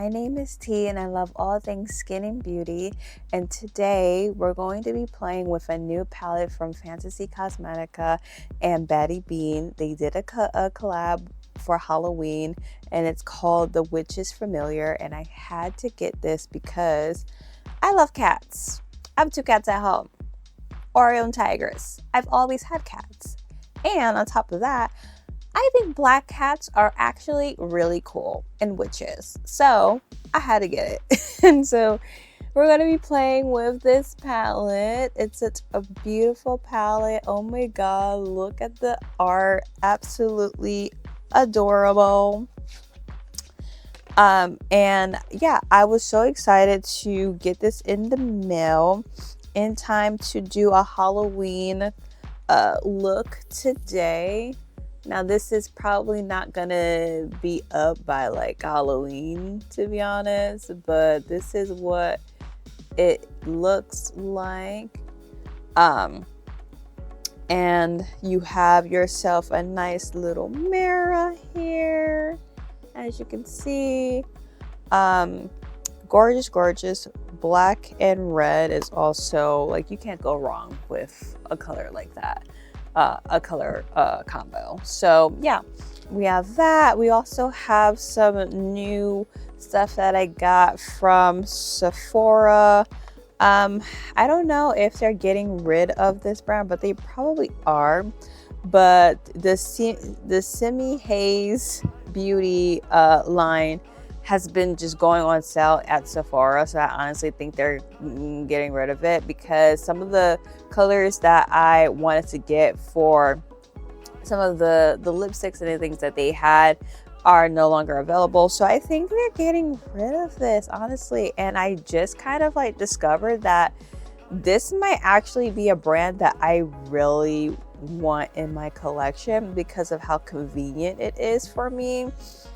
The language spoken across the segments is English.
My name is T and I love all things skin and beauty, and today we're going to be playing with a new palette from Cosmetica and BattyBean. They did a collab for Halloween and it's called The Witch is Familiar, and I had to get this because I love cats. I have 2 cats at home, Oreo and Tigers. I've always had cats, and on top of that, I think black cats are actually really cool and witches. So I had to get it. And so we're going to be playing with this palette. It's such a beautiful palette. Oh my god, look at the art. Absolutely adorable. And yeah, I was so excited to get this in the mail in time to do a Halloween look today. Now this is probably not gonna be up by like Halloween, to be honest, but this is what it looks like. And you have yourself a nice little mirror here, as you can see. Gorgeous. Black and red is also, like, you can't go wrong with a color like that. A color combo. So yeah, we have that. We also have some new stuff that I got from Sephora. I don't know if they're getting rid of this brand, but they probably are. But the Simihaze Beauty line has been just going on sale at Sephora, so I honestly think they're getting rid of it because some of the colors that I wanted to get for some of the lipsticks and the things that they had are no longer available. So I think they're getting rid of this, honestly. And I just kind of like discovered that this might actually be a brand that I really want in my collection because of how convenient it is for me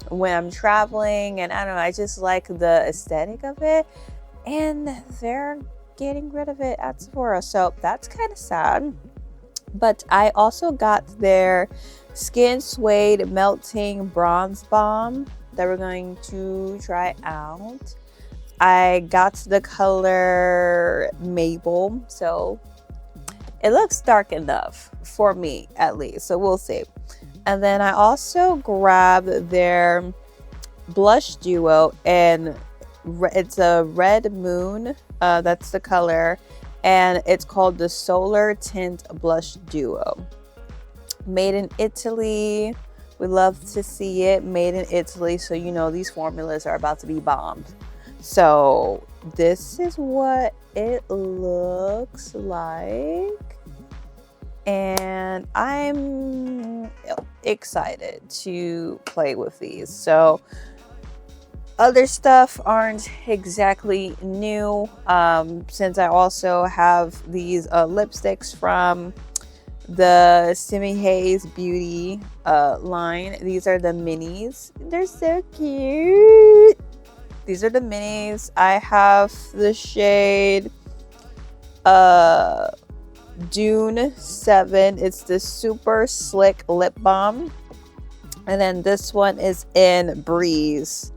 when I'm traveling, and I don't know, I just like the aesthetic of it, and they're getting rid of it at Sephora, so that's kind of sad. But I also got their Skin Suede Melting Bronze Balm that we're going to try out. I got the color Maple, so it looks dark enough for me, at least, so we'll see. And then I also grabbed their blush duo, and it's a Red Moon, that's the color, and it's called the Solar Tint Blush Duo. Made in Italy. We love to see it made in Italy, so you know these formulas are about to be bombed. So this is what it looks like, and I'm excited to play with these. So other stuff aren't exactly new, since I also have these lipsticks from the Simihaze Beauty line. These are the minis. They're so cute. These are the minis. I have the shade Dune 7. It's the super slick lip balm, and then this one is in Breeze.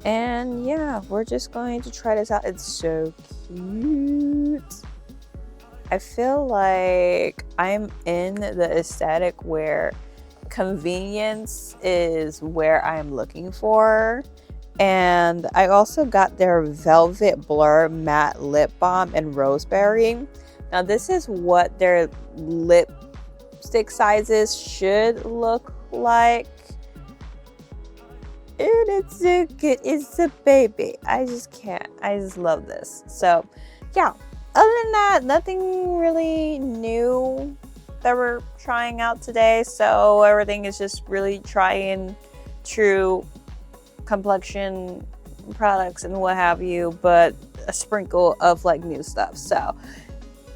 And yeah, we're just going to try this out. It's so cute. I feel like I'm in the aesthetic where convenience is where I'm looking for. And I also got their Velvet Blur Matte Lip Balm in Roseberry. Now this is what their lipstick sizes should look like. And it's so good. It's a baby. I just can't. I just love this. So yeah, other than that, nothing really new that we're trying out today. So everything is just really trying true complexion products and what have you, but a sprinkle of like new stuff. So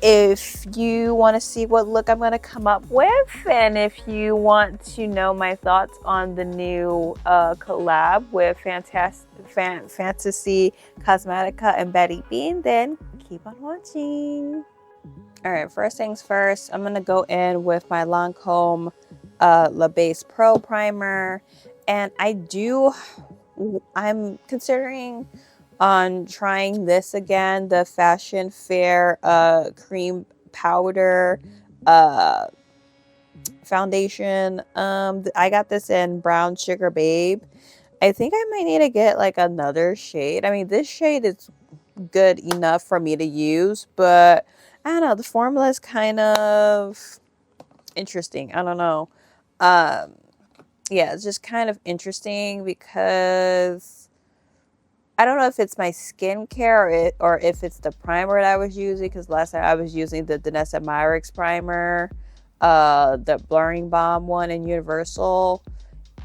if you want to see what look I'm going to come up with, and if you want to know my thoughts on the new collab with Fantasy Cosmetica and BattyBean, then keep on watching. All right, first things first, I'm going to go in with my Lancome La Base Pro Primer, and I do I'm considering on trying this again, the Fashion Fair cream powder foundation. I got this in Brown Sugar Babe. I think I might need to get like another shade. I mean, this shade is good enough for me to use, but I don't know, the formula is kind of interesting. I don't know. Yeah, it's just kind of interesting because I don't know if it's my skincare or if it's the primer that I was using, because last time I was using the NYX primer, the blurring balm one in Universal,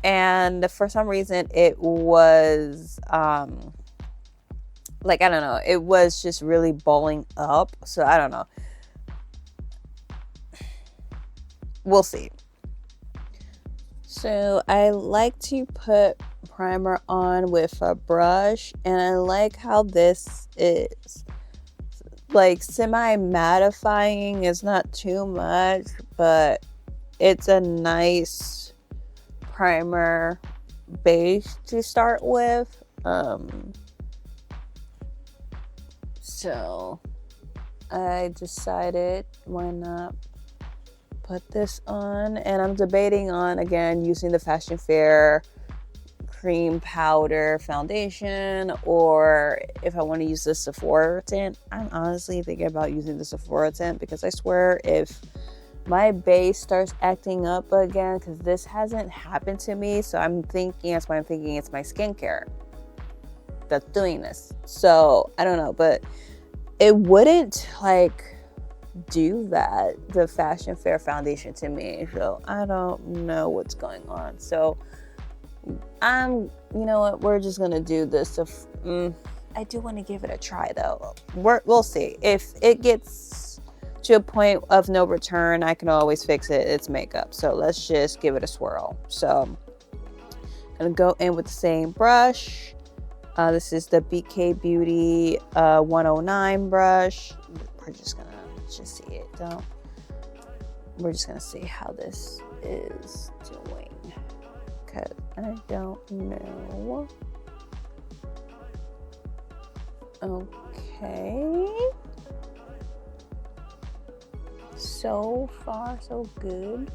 and for some reason it was like, I don't know, it was just really balling up. So I don't know. We'll see. So I like to put primer on with a brush, and I like how this is like semi-mattifying. It's not too much, but it's a nice primer base to start with. So I decided, why not put this on? And I'm debating on, again, using the Fashion Fair cream powder foundation, or if I want to use the Sephora tint. I'm honestly thinking about using the Sephora tint, because I swear if my base starts acting up again, because this hasn't happened to me, so I'm thinking, that's why I'm thinking it's my skincare that's doing this. So I don't know, but it wouldn't like do that, the Fashion Fair foundation, to me. So I don't know what's going on. So you know what, we're just gonna do this. I do want to give it a try though. We'll see. If it gets to a point of no return, I can always fix it. It's makeup, so let's just give it a swirl. So I'm gonna go in with the same brush. This is the BK Beauty 109 brush. We're just gonna see it though. We're just gonna see how this is doing, because I don't know. Okay, so far so good.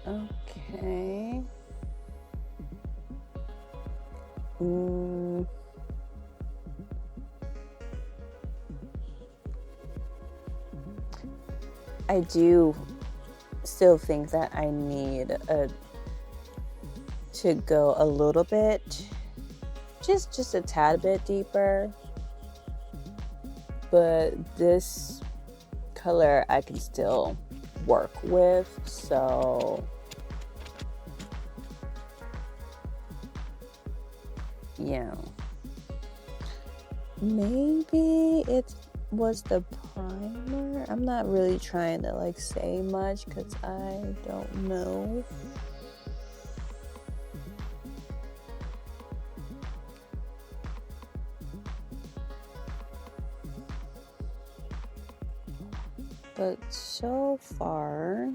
Okay. I do still think that I need to go a little bit, just a tad bit deeper. But this color I can still work with, so yeah. Maybe it was the primer. I'm not really trying to like say much because I don't know. But so far,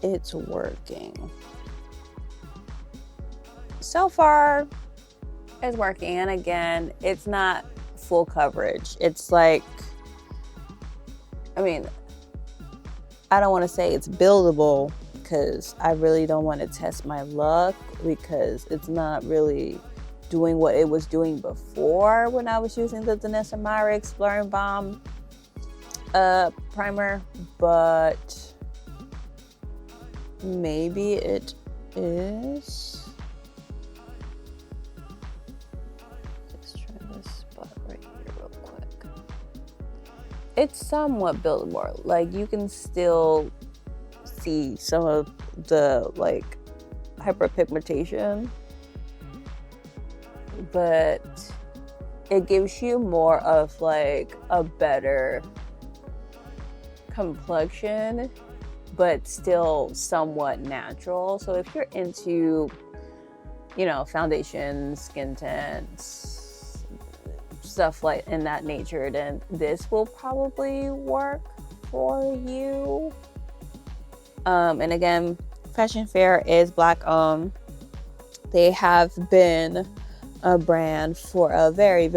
it's working. So far, it's working. And again, it's not full coverage. It's like, I mean, I don't want to say it's buildable, because I really don't want to test my luck, because it's not really doing what it was doing before when I was using the NYX Blurring Balm primer, but maybe it is. Let's try this spot right here real quick. It's somewhat buildable. Like, you can still see some of the like hyperpigmentation, but it gives you more of like a better complexion, but still somewhat natural. So if you're into, you know, foundation, skin tints, stuff like in that nature, then this will probably work for you. And again, Fashion Fair is Black owned. They have been a brand for a very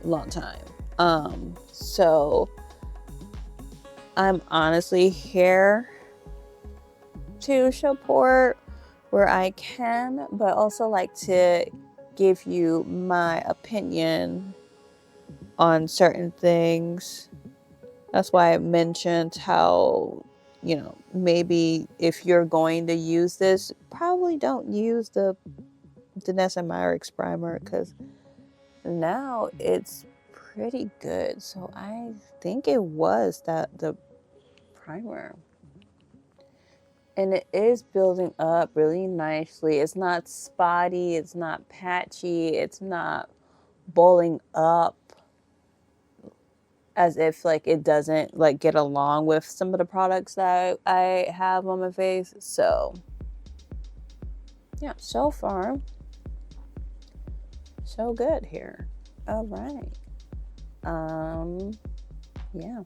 long time. So I'm honestly here to support where I can, but also like to give you my opinion on certain things. That's why I mentioned how, you know, maybe if you're going to use this, probably don't use the NYX primer, because now it's pretty good. So I think it was the primer. And it is building up really nicely. It's not spotty, it's not patchy, it's not bulling up as if like it doesn't like get along with some of the products that I have on my face. So yeah, so far so good here. All right. Yeah.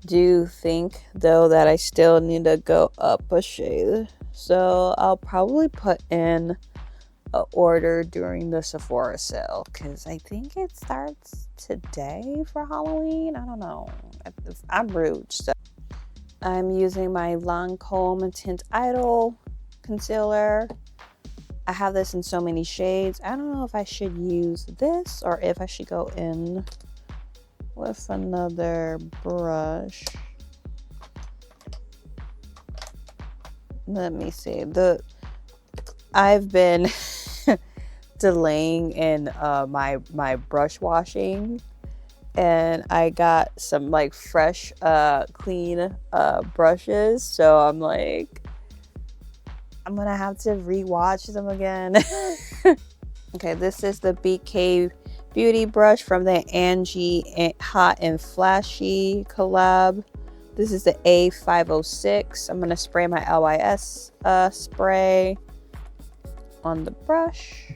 Do you think though that I still need to go up a shade? So I'll probably put in an order during the Sephora sale, because I think it starts today for Halloween. I don't know. I'm rude. So I'm using my Lancome Tint Idol concealer. I have this in so many shades. I don't know if I should use this or if I should go in with another brush. Let me see. I've been delaying in my brush washing, and I got some like fresh clean brushes, so I'm like, I'm gonna have to re-watch them again. Okay, this is the BK Beauty brush from the Angie Hot and Flashy collab. This is the A506. I'm gonna spray my LYS spray on the brush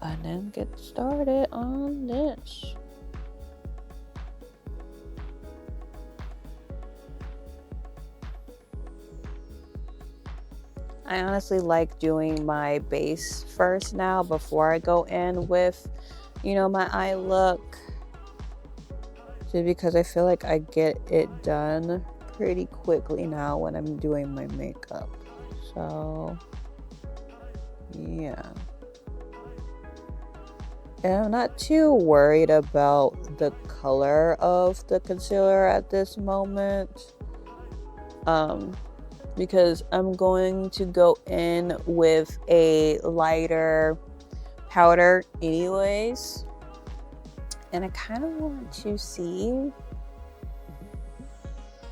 and then get started on this. I honestly like doing my base first now before I go in with, you know, my eye look, just because I feel like I get it done pretty quickly now when I'm doing my makeup. So yeah, and I'm not too worried about the color of the concealer at this moment, because I'm going to go in with a lighter powder anyways, and I kind of want to see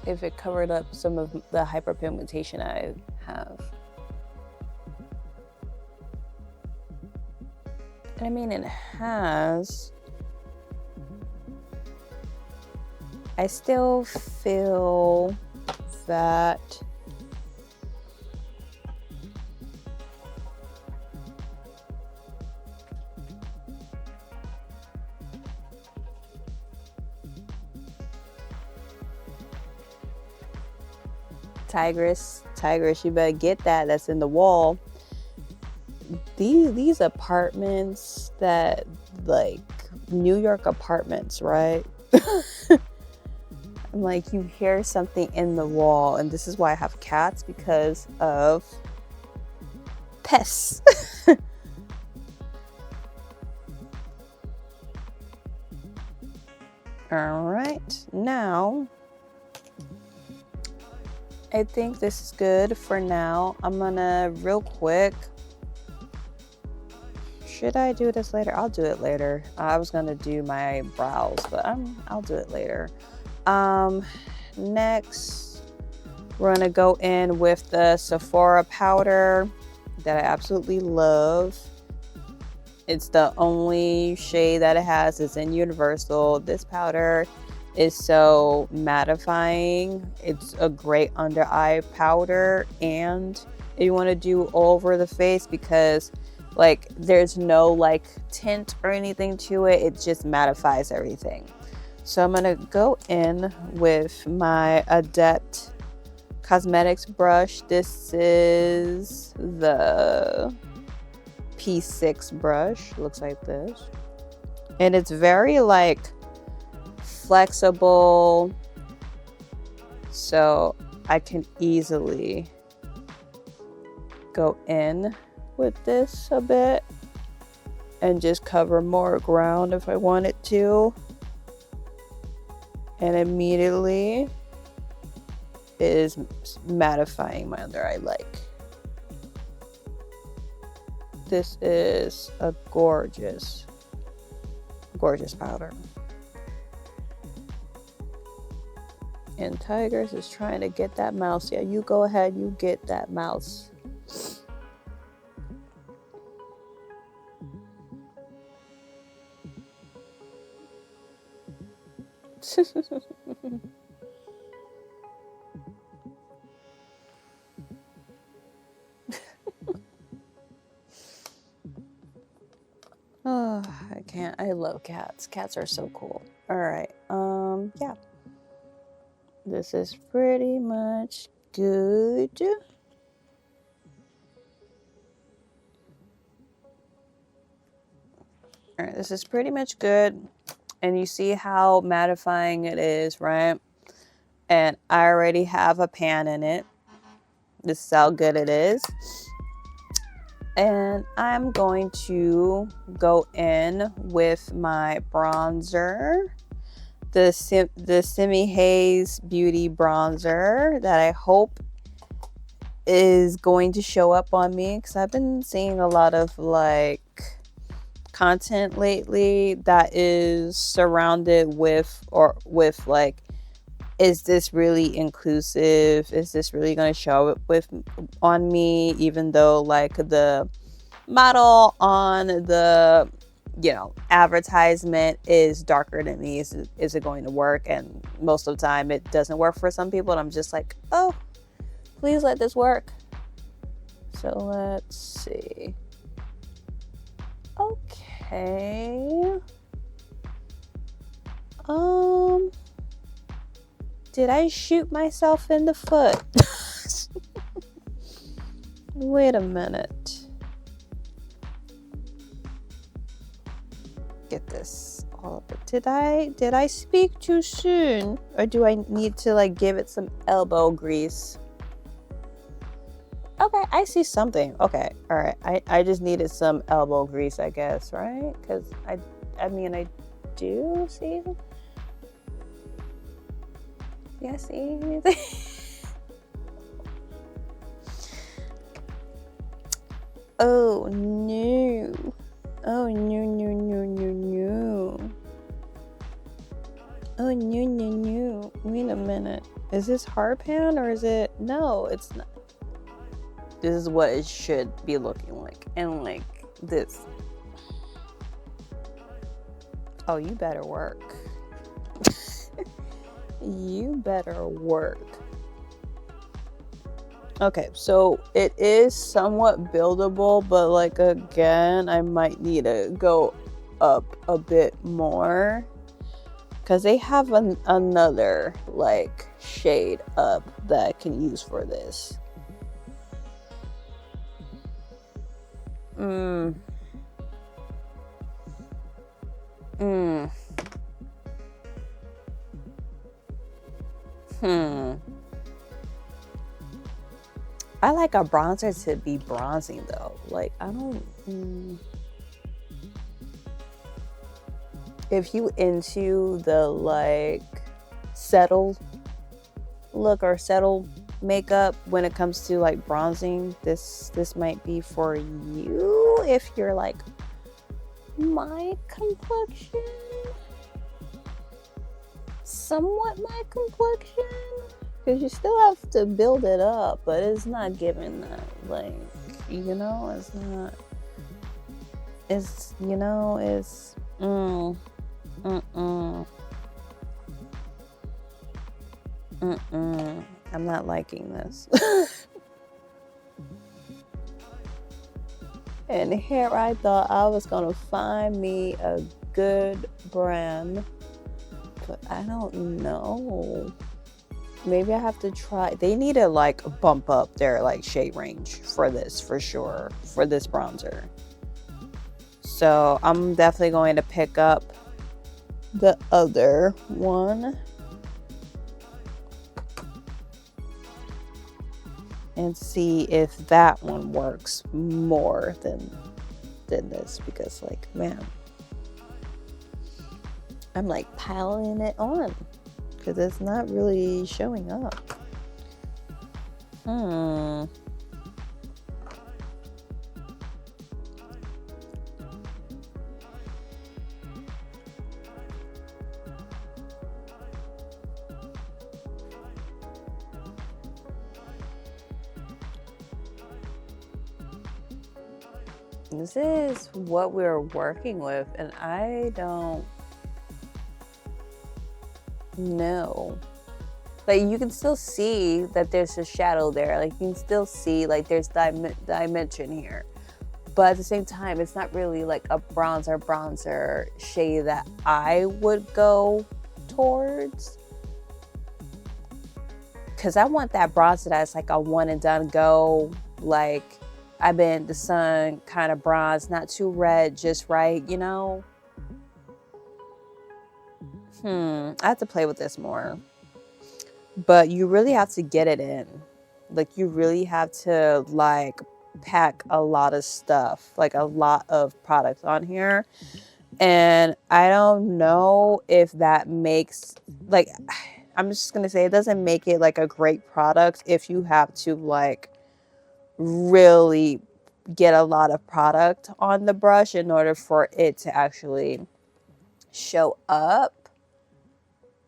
if it covered up some of the hyperpigmentation I have. And I mean, it has. I still feel that Tigress, you better get that. That's in the wall. These apartments, that like New York apartments, right? I'm like, you hear something in the wall, and this is why I have cats, because of pests. All right, now I think this is good for now. I'm gonna real quick. Should I do this later? I'll do it later. I was gonna do my brows, but I'll do it later. Next, we're gonna go in with the Sephora powder that I absolutely love. It's the only shade that it has. It's in Universal. This powder is so mattifying. It's a great under eye powder, and You want to do all over the face because like there's no like tint or anything to it. It just mattifies everything. So I'm gonna go in with my Adept Cosmetics brush. This is the P6 brush. Looks like this. And it's very like flexible. So I can easily go in with this a bit and just cover more ground if I wanted to. And immediately it is mattifying my under eye like. This is a gorgeous, gorgeous powder. And Tigers is trying to get that mouse. Yeah, you go ahead, you get that mouse. Oh, I can't. I love cats. Cats are so cool. All right. Yeah. This is pretty much good. All right, this is pretty much good. And you see how mattifying it is, right? And I already have a pan in it. This is how good it is. And I'm going to go in with my bronzer. The Simihaze Beauty bronzer that I hope is going to show up on me, because I've been seeing a lot of like content lately that is surrounded with like, is this really inclusive? Is this really going to show up on me? Even though like the model on the, you know, advertisement is darker than me, is it going to work? And most of the time it doesn't work for some people, and I'm just like, oh, please let this work. So let's see. Okay. Did I shoot myself in the foot? Wait a minute. Get this all up. Did I speak too soon? Or do I need to like give it some elbow grease? Okay, I see something. Okay, all right. I just needed some elbow grease, I guess, right? Because I mean, I do see. Yeah, see anything? Oh no. Oh no no no no no. Oh no no no. Wait a minute. Is this hard pan or is it? No, it's not. This is what it should be looking like. And like this. Oh, you better work. You better work. Okay, so it is somewhat buildable, but like again, I might need to go up a bit more, because they have another like shade up that I can use for this. I like a bronzer to be bronzing though. Like I don't. If you into the like settled look or settled makeup when it comes to like bronzing, this might be for you if you're like my complexion, somewhat my complexion, because you still have to build it up, but it's not giving that, like, you know, it's not, it's, you know, it's I'm not liking this. And here I thought I was gonna find me a good brand, but I don't know. Maybe I have to try. They need to like bump up their like shade range for this, for sure, for this bronzer. So I'm definitely going to pick up the other one and see if that one works more than this, because like, man, I'm like piling it on because it's not really showing up. This is what we're working with, and I don't know. Like, you can still see that there's a shadow there. Like, you can still see like there's dimension here, but at the same time, it's not really like a bronzer shade that I would go towards, because I want that bronzer that's like a one and done go, like I've been the sun kind of bronze, not too red, just right, you know? I have to play with this more. But you really have to get it in. Like, you really have to like pack a lot of stuff, like a lot of products on here. And I don't know if that makes, like, I'm just gonna say it doesn't make it like a great product if you have to like really get a lot of product on the brush in order for it to actually show up.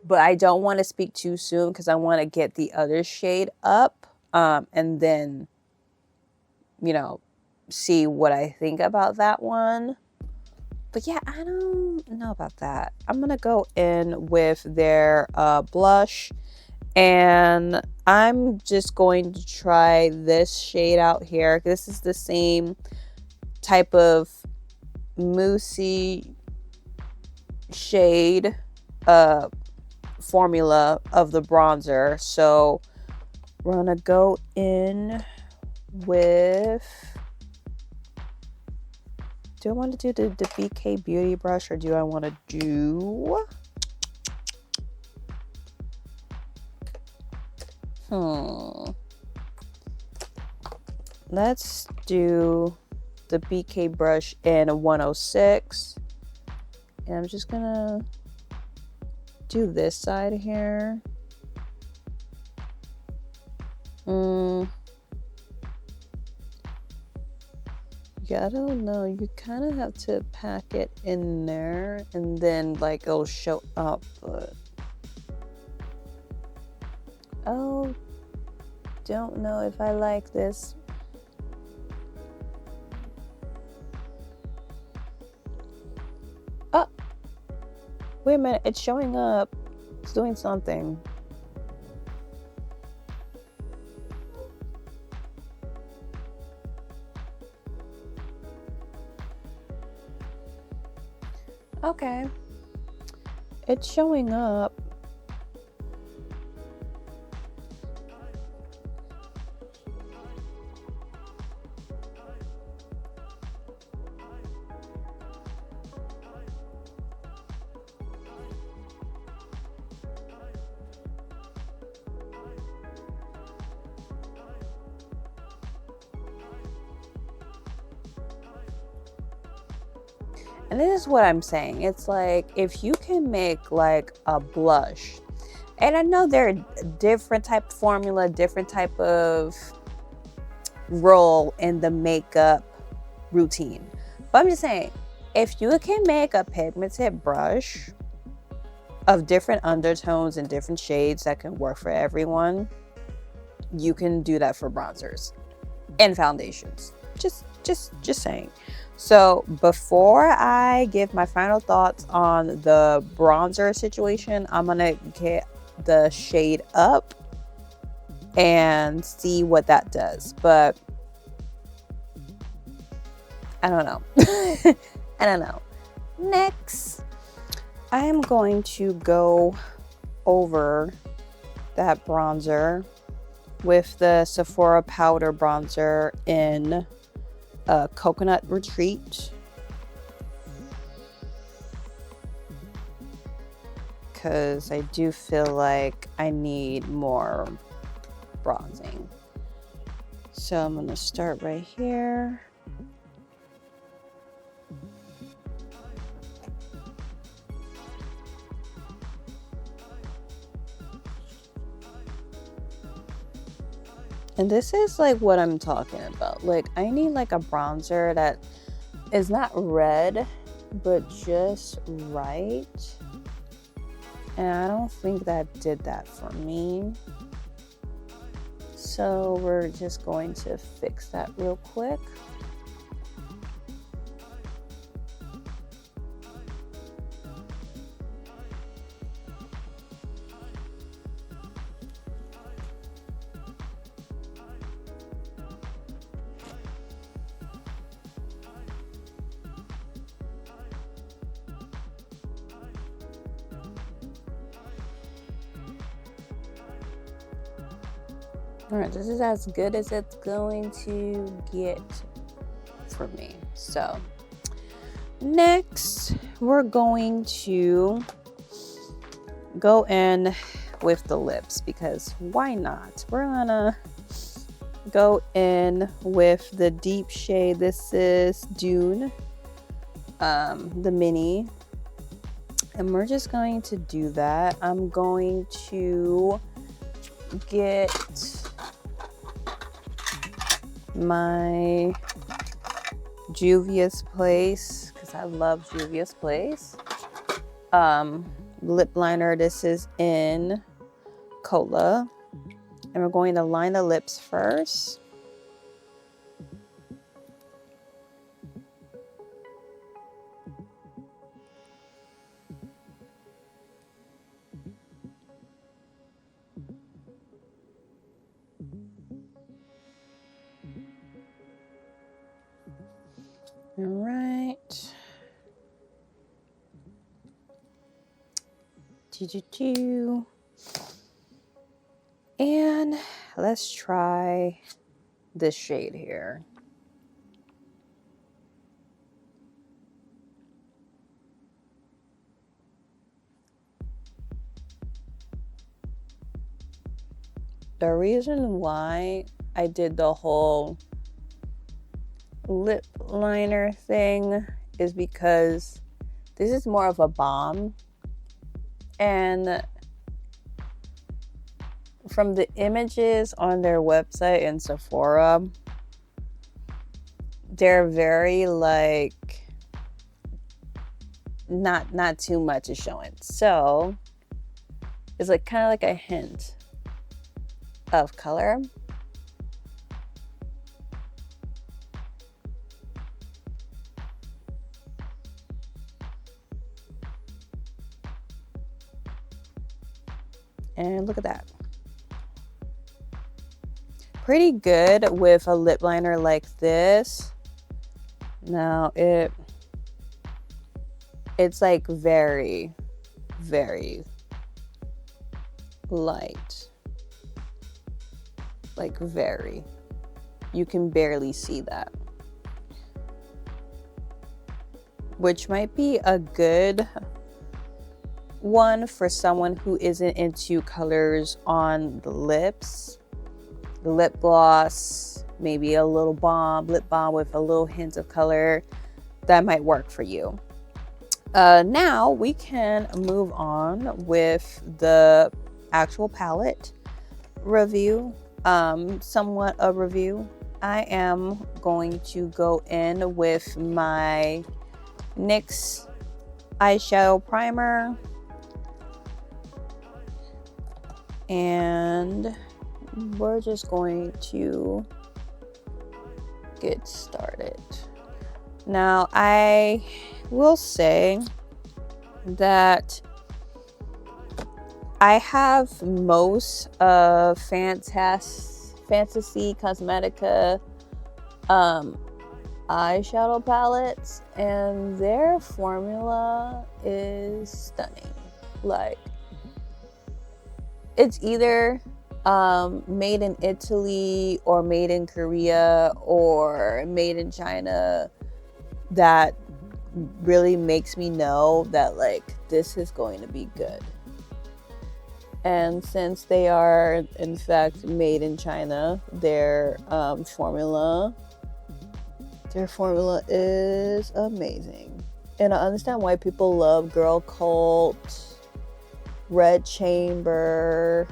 But I don't want to speak too soon because I want to get the other shade up, and then, you know, see what I think about that one. But yeah, I don't know about that. I'm gonna go in with their blush, and I'm just going to try this shade out here. This is the same type of moussey shade formula of the bronzer. So we're gonna go in with, do I want to do the BK Beauty brush, or do I want to do let's do the BK brush in a 106, and I'm just gonna do this side here. Yeah, I don't know. You kind of have to pack it in there, and then like it'll show up. But oh, don't know if I like this. Oh, wait a minute. It's showing up. It's doing something. Okay. It's showing up. And this is what I'm saying. It's like, if you can make like a blush, and I know there are different type of formula, different type of role in the makeup routine. But I'm just saying, if you can make a pigmented brush of different undertones and different shades that can work for everyone, you can do that for bronzers and foundations. Just saying. So before I give my final thoughts on the bronzer situation, I'm gonna get the shade up and see what that does. But I don't know. I don't know. Next, I am going to go over that bronzer with the Sephora powder bronzer in Coconut Retreat, because I do feel like I need more bronzing. So I'm gonna start right here. And this is like what I'm talking about. Like, I need like a bronzer that is not red, but just right. And I don't think that did that for me. So we're just going to fix that real quick. All right, this is as good as it's going to get for me. So next, we're going to go in with the lips, because why not? We're gonna go in with the deep shade. This is Dune, the mini. And we're just going to do that. I'm going to get my Juvia's Place, because I love Juvia's Place. Lip liner. This is in Cola. And we're going to line the lips first. All right. And let's try this shade here. The reason why I did the whole lip liner thing is because this is more of a balm, and from the images on their website in Sephora, they're very like not too much is showing, so it's like kind of like a hint of color. And look at that. Pretty good with a lip liner like this. Now it's like very, very light. Like very. You can barely see that. Which might be a good one for someone who isn't into colors on the lips. The lip gloss, maybe a little balm, lip balm with a little hint of color, that might work for you. Now we can move on with the actual palette review, somewhat a review. I am going to go in with my NYX eyeshadow primer. And we're just going to get started. Now, I will say that I have most of Fantasy Cosmetica eyeshadow palettes, and their formula is stunning. Like, it's either made in Italy or made in Korea or made in China that really makes me know that like this is going to be good. And since they are in fact made in China, their formula is amazing. And I understand why people love Girl Cult, Red Chamber,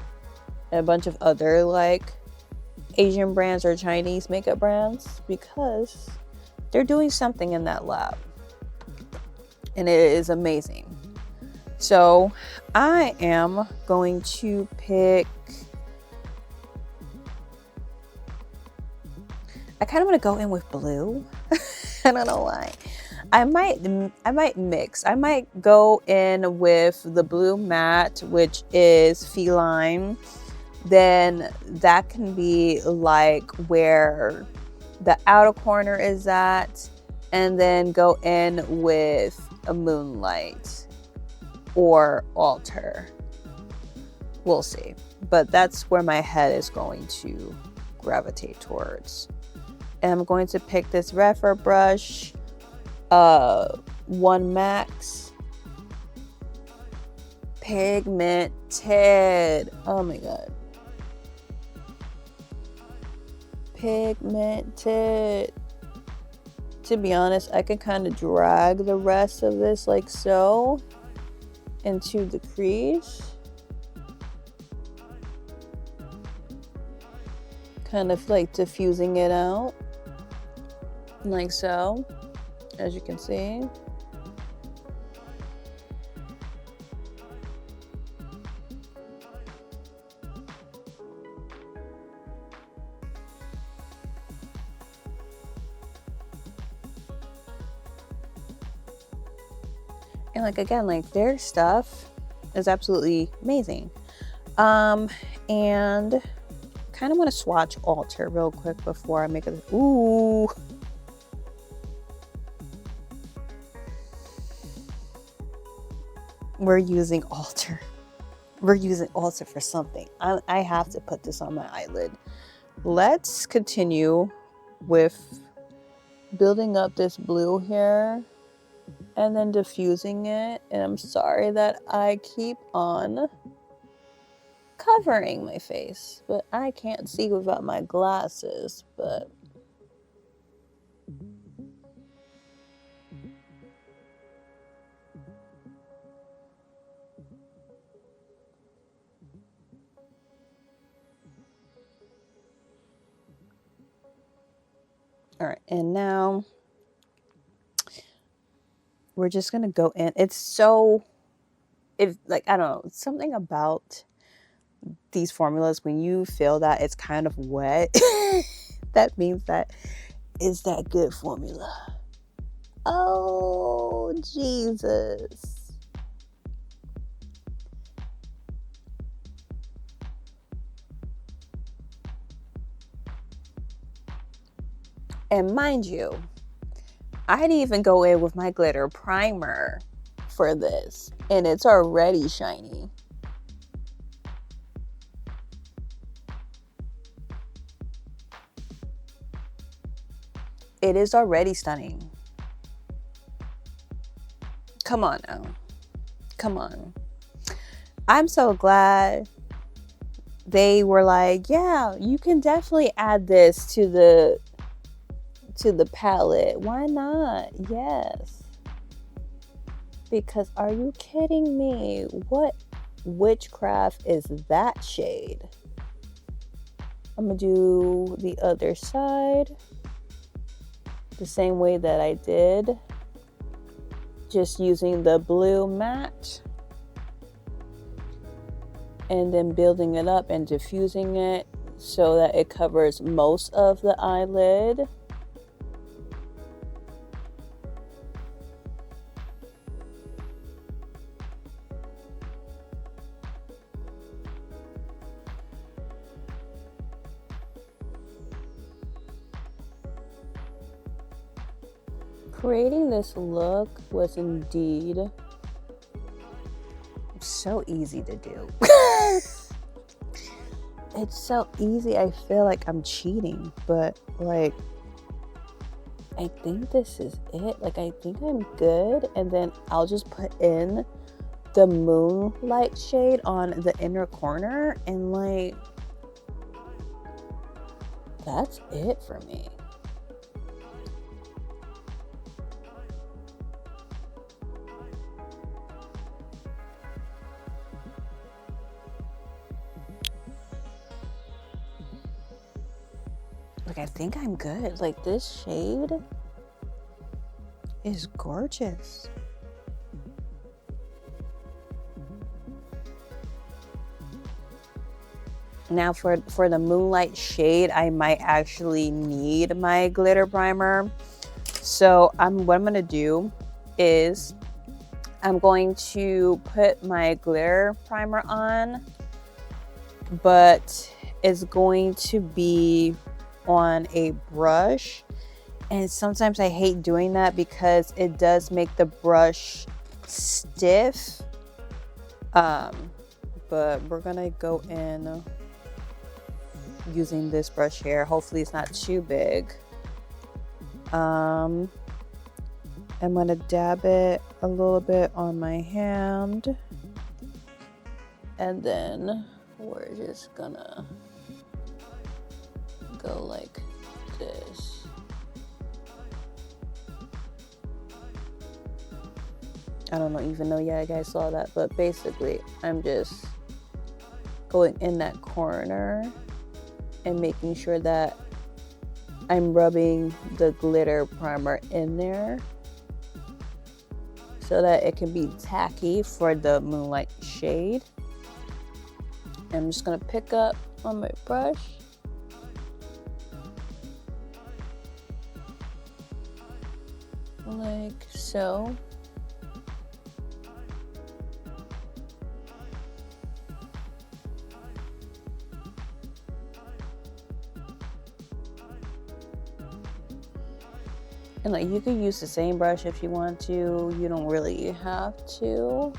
and a bunch of other like Asian brands or Chinese makeup brands, because they're doing something in that lab and it is amazing. So I am going to pick, I kind of want to go in with blue. I don't know why. I might mix. I might go in with the blue matte, which is feline. Then that can be like where the outer corner is at, and then go in with a moonlight or altar. We'll see. But that's where my head is going to gravitate towards. And I'm going to pick this Refer brush, 1 Max Pigmented. Oh my god. Pigmented. To be honest, I can kind of drag the rest of this like so into the crease. Kind of like diffusing it out. Like so, as you can see. And like again, like their stuff is absolutely amazing. And kind of want to swatch Alter real quick before I make it. Ooh. We're using Alter. We're using Alter for something. I have to put this on my eyelid. Let's continue with building up this blue here and then diffusing it. And I'm sorry that I keep on covering my face, but I can't see without my glasses, but all right, and now we're just gonna go in. It's like, I don't know, something about these formulas, when you feel that it's kind of wet, that means that it's that good formula. Oh, Jesus. And mind you, I'd even go in with my glitter primer for this, and it's already shiny. It is already stunning. Come on now. Come on. I'm so glad they were like, yeah, you can definitely add this to the palette. Why not? Yes. Because are you kidding me? What witchcraft is that shade? I'm gonna do the other side the same way that I did, just using the blue matte and then building it up and diffusing it so that it covers most of the eyelid. Creating this look was indeed so easy to do. It's so easy. I feel like I'm cheating, but like I think this is it. Like I think I'm good, and then I'll just put in the moonlight shade on the inner corner, and like that's it for me. Like I think I'm good. Like this shade is gorgeous. Now for the moonlight shade, I might actually need my glitter primer. So what I'm gonna do is I'm going to put my glitter primer on, but it's going to be on a brush. And sometimes I hate doing that because it does make the brush stiff. But we're gonna go in using this brush here. Hopefully it's not too big. I'm gonna dab it a little bit on my hand, and then we're just gonna go like this. I don't know, even though yeah, you guys saw that, but basically I'm just going in that corner and making sure that I'm rubbing the glitter primer in there so that it can be tacky for the moonlight shade. I'm just gonna pick up on my brush like so. And like you can use the same brush if you want to. You don't really have to.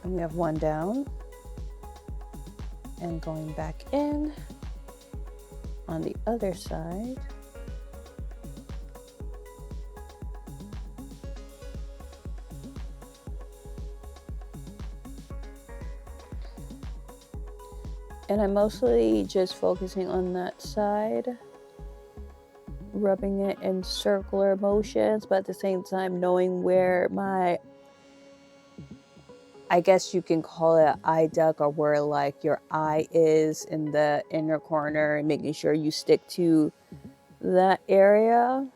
And we have one down. And going back in on the other side. And I'm mostly just focusing on that side, rubbing it in circular motions, but at the same time knowing where my, I guess you can call it eye duct, or where like your eye is in the inner corner, and making sure you stick to that area.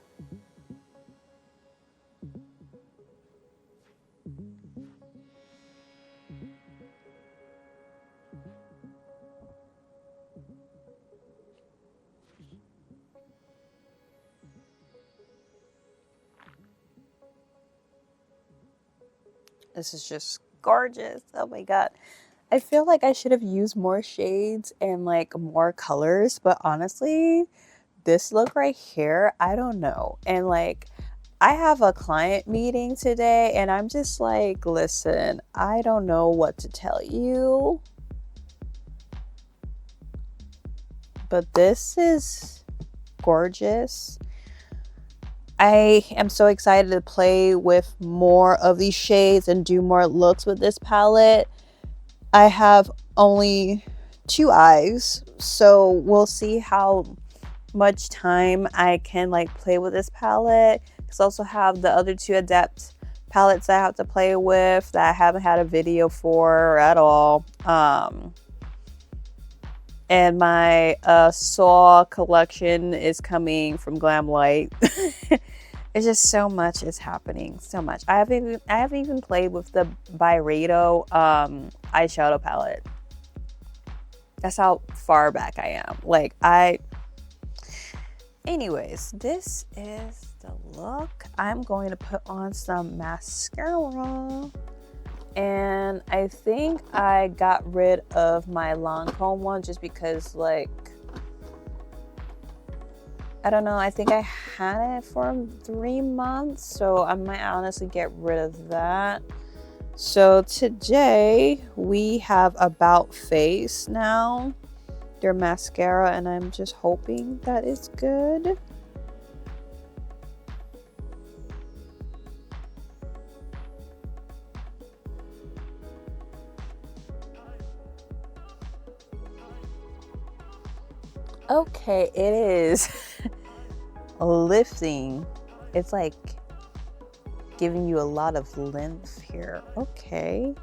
This is just gorgeous. Oh my god. I feel like I should have used more shades and like more colors, but honestly, this look right here, I don't know. And like I have a client meeting today and I'm just like, listen, I don't know what to tell you. But this is gorgeous. I am so excited to play with more of these shades and do more looks with this palette. I have only 2 eyes, so we'll see how much time I can like play with this palette. Because I also have the other 2 Adept palettes I have to play with that I haven't had a video for at all. And my Sephora collection is coming from Glamlight. It's just so much is happening, so much. I haven't even played with the Byredo eyeshadow palette. That's how far back I am. Like anyways, this is the the look. I'm going to put on some mascara. And I think I got rid of my Lancome one just because, like, I don't know, I think I had it for 3 months, so I might honestly get rid of that. So today we have About Face now, their mascara, and I'm just hoping that it's good. Okay, it is lifting. It's like giving you a lot of length here. Okay.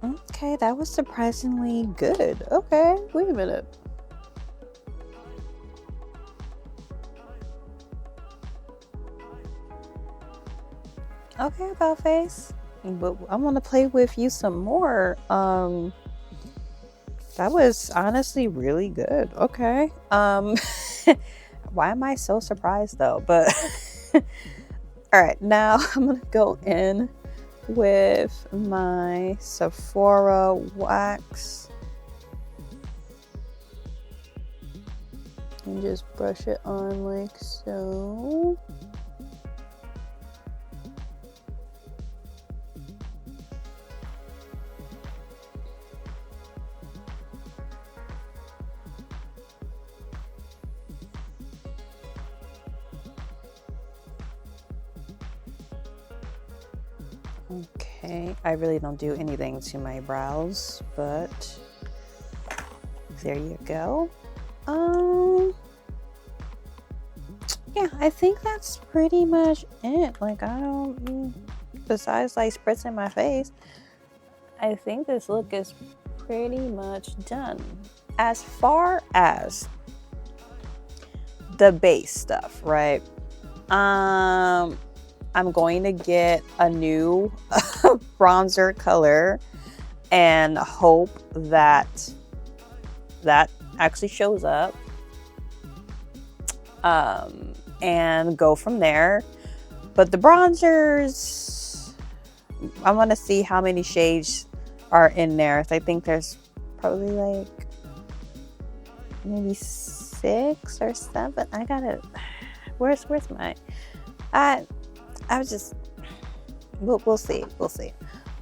Okay, that was surprisingly good. Okay, wait a minute. Okay, About Face. But I'm gonna play with you some more. That was honestly really good. Okay. Why am I so surprised though? But all right, now I'm gonna go in with my Sephora wax and just brush it on like so. Okay, I really don't do anything to my brows, but there you go. Yeah, I think that's pretty much it. Like, I don't, besides like spritzing my face, I think this look is pretty much done. As far as the base stuff, right? I'm going to get a new bronzer color and hope that that actually shows up, and go from there. But the bronzers, I want to see how many shades are in there. I think there's probably like maybe 6 or 7. I gotta, where's my, I was just, we'll see.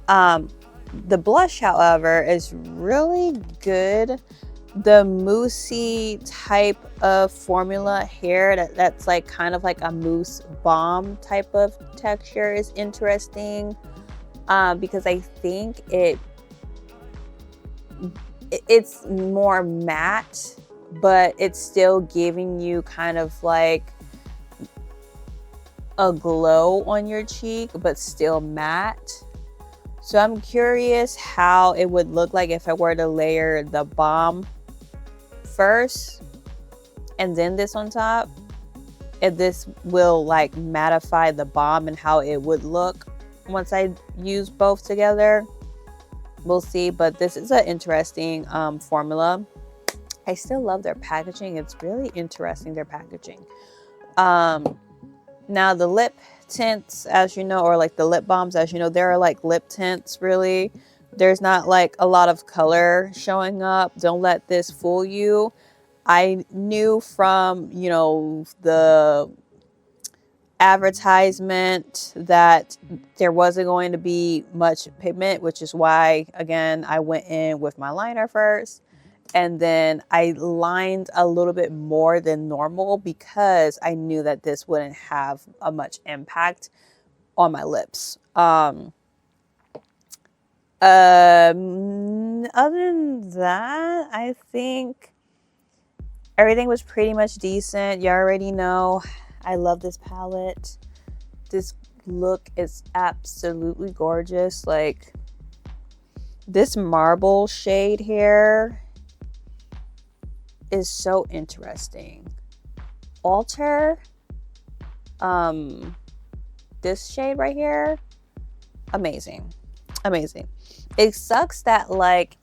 The blush, however, is really good. The moussey type of formula here, that's like kind of like a mousse balm type of texture is interesting, because I think it's more matte, but it's still giving you kind of like a glow on your cheek, but still matte. So I'm curious how it would look like if I were to layer the balm first and then this on top. If this will like mattify the balm and how it would look once I use both together. We'll see, but this is an interesting formula. I still love their packaging. It's really interesting, their packaging. Now the lip tints, as you know, or like the lip balms, as you know, there are like lip tints really. There's not like a lot of color showing up. Don't let this fool you. I knew from, you know, the advertisement that there wasn't going to be much pigment, which is why, again, I went in with my liner first. And then I lined a little bit more than normal because I knew that this wouldn't have a much impact on my lips. Other than that, I think everything was pretty much decent. You already know I love this palette. This look is absolutely gorgeous. Like this marble shade here is so interesting. Alter, this shade right here, amazing. It sucks that like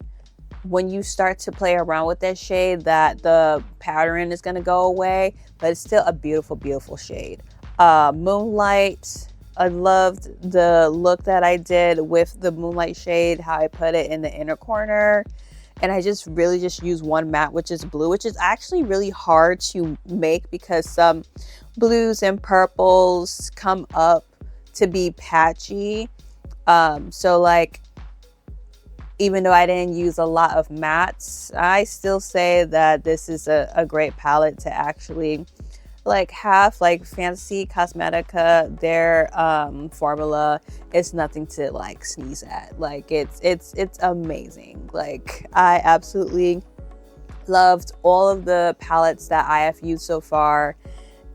when you start to play around with that shade, that the pattern is going to go away, but it's still a beautiful, beautiful shade. Moonlight, I loved the look that I did with the Moonlight shade, how I put it in the inner corner. And I just really just use one matte, which is blue, which is actually really hard to make because some blues and purples come up to be patchy. So like, even though I didn't use a lot of mattes, I still say that this is a great palette to actually like have. Like Fantasy Cosmetica, their formula is nothing to like sneeze at. Like it's amazing. Like I absolutely loved all of the palettes that I have used so far,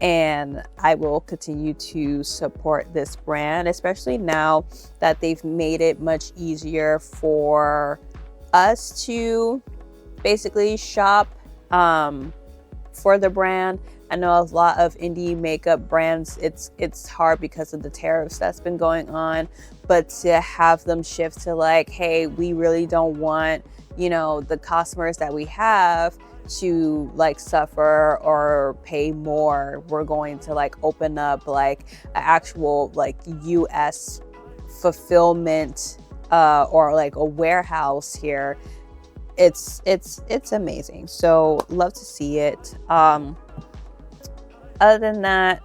and I will continue to support this brand, especially now that they've made it much easier for us to basically shop for the brand. I know a lot of indie makeup brands, it's hard because of the tariffs that's been going on, but to have them shift to like, hey, we really don't want, you know, the customers that we have to like suffer or pay more. We're going to like open up like an actual like US fulfillment or like a warehouse here. It's amazing. So love to see it. Other than that,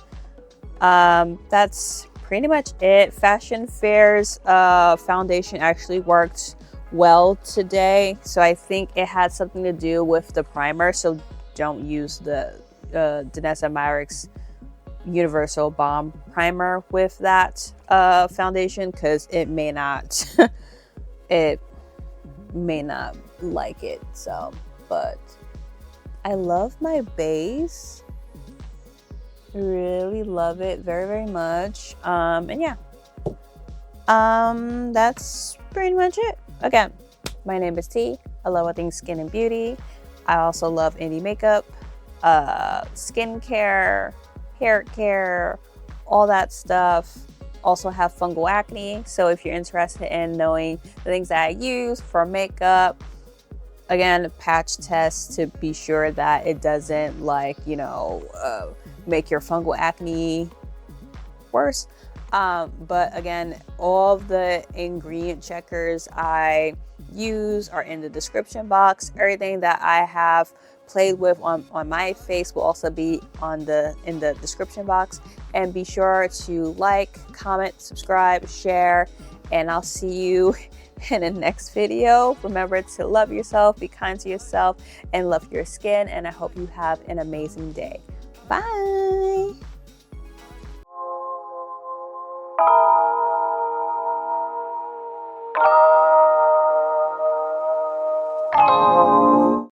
that's pretty much it. Fashion Fair's foundation actually worked well today, so I think it had something to do with the primer. So don't use the Danessa Myricks Universal Balm primer with that foundation, because it may not it may not like it. So, but I love my base, really love it very, very much. And yeah, that's pretty much it. Again, my name is T. I love all things skin and beauty. I also love indie makeup, skincare, hair care, all that stuff. Also have fungal acne. So if you're interested in knowing the things that I use for makeup, again, patch test to be sure that it doesn't like, you know, make your fungal acne worse. But again, all of the ingredient checkers I use are in the description box. Everything that I have played with on my face will also be in the description box. And be sure to like, comment, subscribe, share, and I'll see you in the next video. Remember to love yourself, be kind to yourself, and love your skin. And I hope you have an amazing day. Bye.